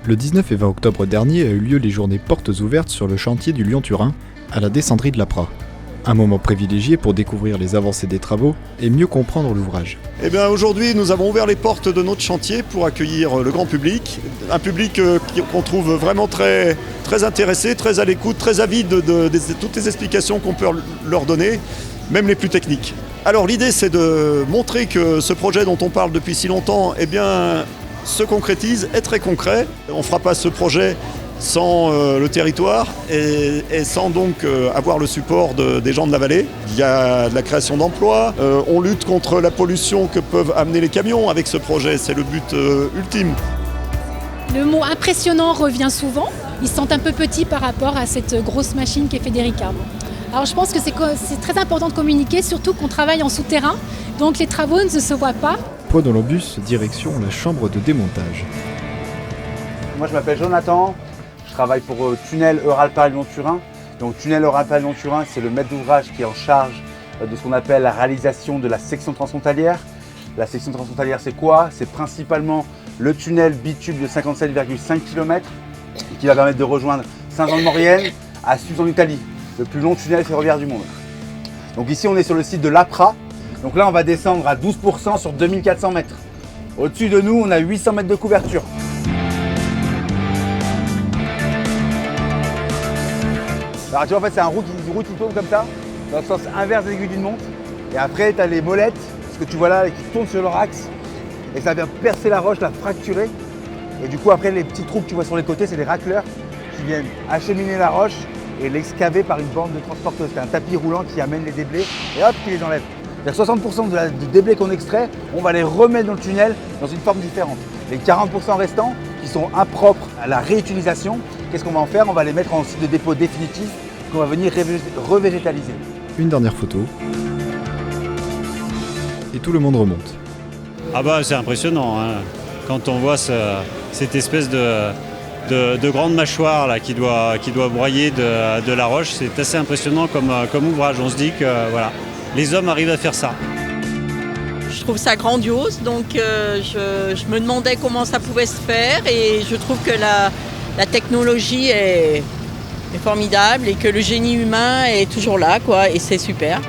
Le 19 et 20 octobre dernier a eu lieu les journées portes ouvertes sur le chantier du Lyon-Turin, à la descendrie de l'Apra. Un moment privilégié pour découvrir les avancées des travaux et mieux comprendre l'ouvrage. Eh bien, aujourd'hui, nous avons ouvert les portes de notre chantier pour accueillir le grand public. Un public qu'on trouve vraiment très intéressé, très à l'écoute, très avide de toutes les explications qu'on peut leur donner, même les plus techniques. Alors l'idée, c'est de montrer que ce projet dont on parle depuis si longtemps, eh bien, se concrétise, est très concret. On ne fera pas ce projet sans le territoire et sans donc avoir le support des gens de la vallée. Il y a de la création d'emplois, on lutte contre la pollution que peuvent amener les camions avec ce projet, c'est le but ultime. Le mot impressionnant revient souvent, ils se sentent un peu petits par rapport à cette grosse machine qu'est Federica. Alors je pense que c'est très important de communiquer, surtout qu'on travaille en souterrain, donc les travaux ne se voient pas. Prenons le bus, direction la chambre de démontage. Moi je m'appelle Jonathan. Je travaille pour Tunnel Euralpin Lyon-Turin. Donc Tunnel Euralpin Lyon-Turin, c'est le maître d'ouvrage qui est en charge de ce qu'on appelle la réalisation de la section transfrontalière. La section transfrontalière, c'est quoi? C'est principalement le tunnel bitube de 57,5 km qui va permettre de rejoindre Saint-Jean-de-Maurienne à Suse en Italie, le plus long tunnel ferroviaire du monde. Donc ici, on est sur le site de l'Apra. Donc là, on va descendre à 12% sur 2400 mètres. Au-dessus de nous, on a 800 mètres de couverture. Alors tu vois, en fait, c'est une roue qui tourne comme ça, dans le sens inverse des aiguilles d'une montre. Et après, tu as les molettes, ce que tu vois là, qui tournent sur leur axe. Et ça vient percer la roche, la fracturer. Et du coup, après, les petits trous que tu vois sur les côtés, c'est des racleurs qui viennent acheminer la roche et l'excaver par une bande de transporteuse. C'est un tapis roulant qui amène les déblais et hop, qui les enlève. C'est-à-dire 60% du déblai qu'on extrait, on va les remettre dans le tunnel dans une forme différente. Les 40% restants, qui sont impropres à la réutilisation, qu'est-ce qu'on va en faire? On va les mettre en site de dépôt définitif qu'on va venir revégétaliser. Une dernière photo. Et tout le monde remonte. Ah bah c'est impressionnant, hein. Quand on voit cette espèce de grande mâchoire là, qui doit broyer de la roche, c'est assez impressionnant comme ouvrage. On se dit que voilà, les hommes arrivent à faire ça. Je trouve ça grandiose, donc je me demandais comment ça pouvait se faire et je trouve que la technologie est formidable et que le génie humain est toujours là, quoi, et c'est super.